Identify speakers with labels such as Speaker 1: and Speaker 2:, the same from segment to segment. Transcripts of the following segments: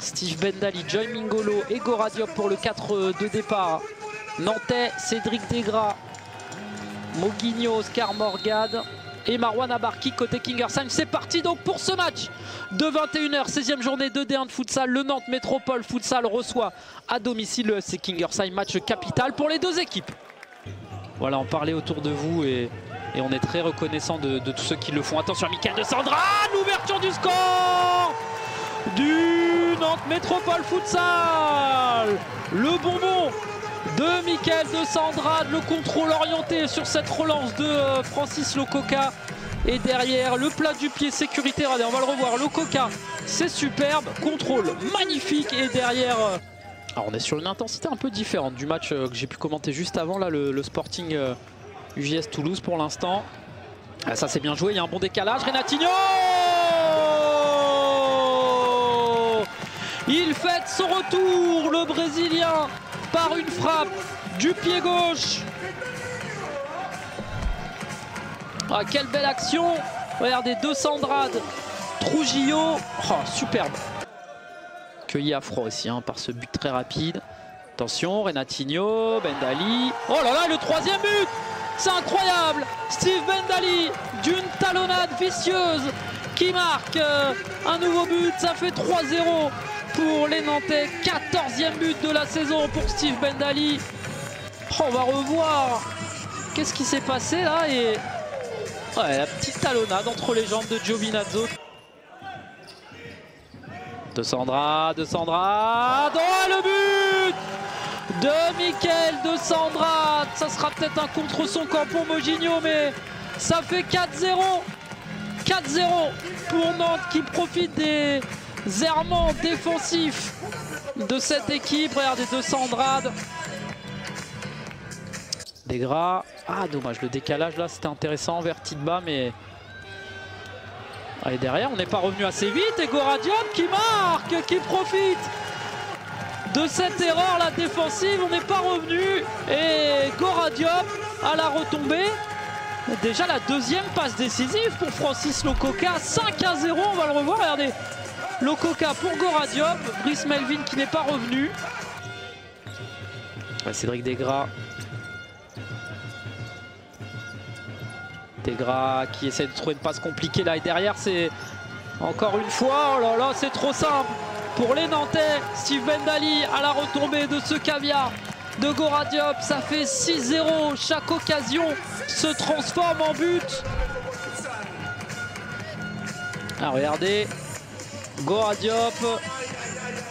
Speaker 1: Steve Bendali, Joy Mingolo et Gora Diop pour le 4 de départ. Nantais, Cédric Desgras, Moguigno, Oscar Morgade et Marwan Abarki côté Kingersheim. C'est parti donc pour ce match de 21h, 16e journée de D1 de futsal. Le Nantes Métropole Futsal reçoit à domicile le FC Kingersheim. Match capital pour les deux équipes. Voilà, on parlait autour de vous et on est très reconnaissant de tous ceux qui le font. Attention, Mickaël de Sandra, l'ouverture du score du Nantes Métropole Futsal. Le bonbon de Mickaël de Sandrade, le contrôle orienté sur cette relance de Francis Lococa. Et derrière, le plat du pied, sécurité. Regardez, on va le revoir. Lococa, c'est superbe. Contrôle magnifique. Et derrière, alors on est sur une intensité un peu différente du match que j'ai pu commenter juste avant, là, le Sporting UJS Toulouse pour l'instant. Ah, ça c'est bien joué, il y a un bon décalage. Renatinho, il fête son retour, le Brésilien, par une frappe du pied gauche. Ah, quelle belle action. Regardez, de Sandrade, Trujillo, oh, superbe. Cueilli à froid aussi hein, par ce but très rapide. Attention, Renatinho, Bendali. Oh là là, le troisième but, c'est incroyable. Steve Bendali d'une talonnade vicieuse qui marque un nouveau but. Ça fait 3-0 pour les Nantais. 14e but de la saison pour Steve Bendali. Oh, on va revoir qu'est-ce qui s'est passé là. Et ouais, la petite talonnade entre les jambes de Giovinazzo. De Sandrade, oh, le but de Mickaël de Sandrade. Ça sera peut-être un contre son camp pour Moguigno, mais ça fait 4-0. 4-0 pour Nantes qui profite des errements défensifs de cette équipe. Regardez, de Sandrade. Desgras. Ah, dommage, le décalage là, c'était intéressant, verti de bas, mais... Et derrière, on n'est pas revenu assez vite. Et Gora Diop qui marque, qui profite de cette erreur là défensive. On n'est pas revenu. Et Gora Diop à la retombée. Déjà la deuxième passe décisive pour Francis Lococa. 5-0, on va le revoir. Regardez, Lococa pour Gora Diop. Brice Melvin qui n'est pas revenu. Cédric Desgras. Desgras qui essaie de trouver une passe compliquée là. Et derrière, c'est encore une fois, oh là là, c'est trop simple pour les Nantais. Steve Bendali à la retombée de ce caviar de Gora Diop. Ça fait 6-0. Chaque occasion se transforme en but. Ah, regardez, Gora Diop,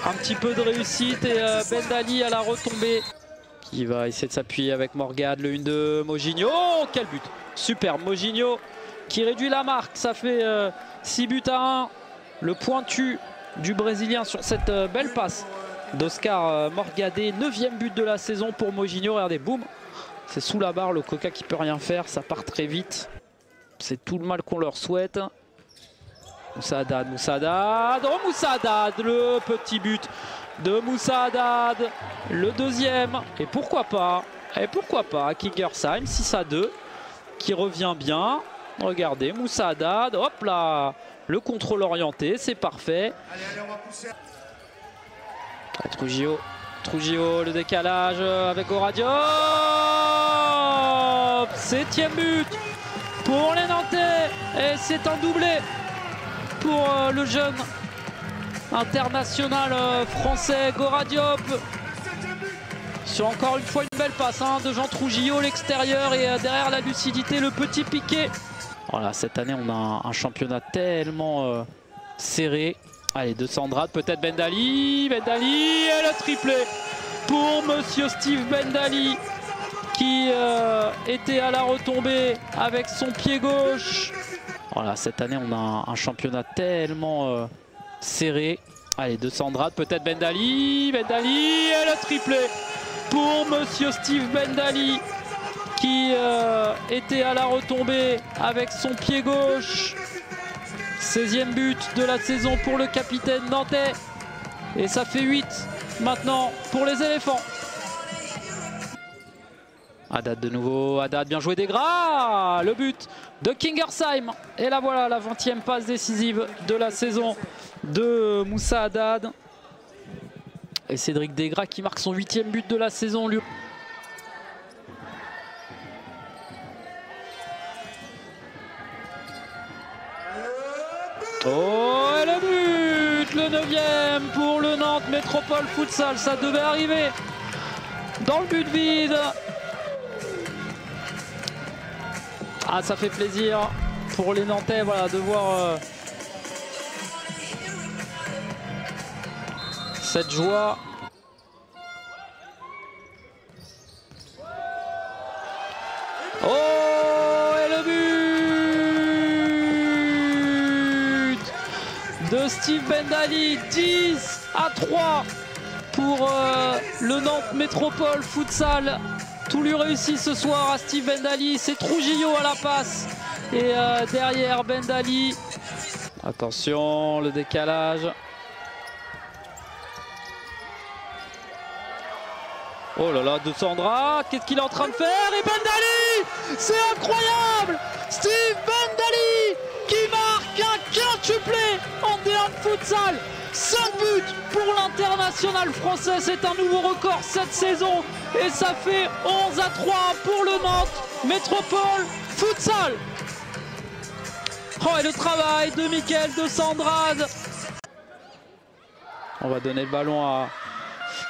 Speaker 1: un petit peu de réussite et Bendali à la retombée qui va essayer de s'appuyer avec Morgade. Le 1 de Moguigno. Oh, quel but! Super, Moguigno qui réduit la marque. Ça fait 6-1. Le pointu du Brésilien sur cette belle passe d'Oscar Morgade. 9e but de la saison pour Moguigno. Regardez, boum, c'est sous la barre. Le Coca qui peut rien faire. Ça part très vite. C'est tout le mal qu'on leur souhaite. Moussa Haddad. Oh, Moussa Haddad, le petit but de Moussa Haddad. Le deuxième. Et pourquoi pas Kingersheim, 6-2. Qui revient bien. Regardez, Moussa Haddad, hop là, le contrôle orienté, c'est parfait. Trujillo, le décalage avec Gora Diop. 7e but pour les Nantais. Et c'est un doublé pour le jeune international français Gora Diop. Sur encore une fois une belle passe hein, de Jean Trujillo, l'extérieur, et derrière la lucidité, le petit piqué. Voilà, cette année on a un championnat tellement serré. Allez, de Sandrade, peut-être Bendali, et le triplé pour monsieur Steve Bendali qui était à la retombée avec son pied gauche. Voilà, cette année on a un championnat tellement serré. Allez, de Sandrade, peut-être Bendali, et le triplé pour monsieur Steve Bendali qui était à la retombée avec son pied gauche. 16e but de la saison pour le capitaine nantais. Et ça fait 8 maintenant pour les éléphants. Haddad de nouveau, Haddad, bien joué Desgras, le but de Kingersheim. Et là voilà, la 20e passe décisive de la saison de Moussa Haddad. Et Cédric Desgras qui marque son 8e but de la saison. Lui. Oh, et le but, le 9e pour le Nantes Métropole Futsal. Ça devait arriver dans le but vide. Ah, ça fait plaisir pour les Nantais, voilà, de voir cette joie. Oh, et le but de Steve Bendali, 10-3 pour le Nantes Métropole Futsal. Tout lui réussit ce soir à Steve Bendali, c'est Trujillo à la passe et derrière Bendali. Attention, le décalage. Oh là là, de Sandra, qu'est-ce qu'il est en train de faire? Et Bendali, c'est incroyable! Steve Bendali qui marque un quintuplé en D1 de futsal. 5 buts pour l'international français, c'est un nouveau record cette saison. Et ça fait 11-3 pour le Nantes Métropole Futsal. Oh, et le travail de Mickaël de Sandrade. On va donner le ballon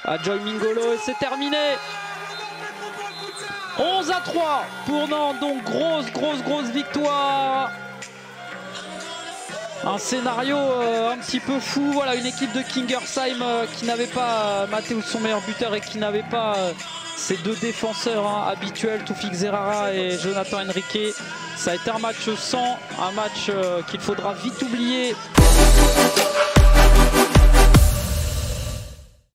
Speaker 1: à Joy Mingolo et c'est terminé. 11-3 pour Nantes, donc grosse victoire. Un scénario un petit peu fou, voilà, une équipe de Kingersheim qui n'avait pas Mathéus, son meilleur buteur, et qui n'avait pas ses deux défenseurs habituels, Toufik Zerrara et Jonathan Henrique. Ça a été un match sans, un match qu'il faudra vite oublier.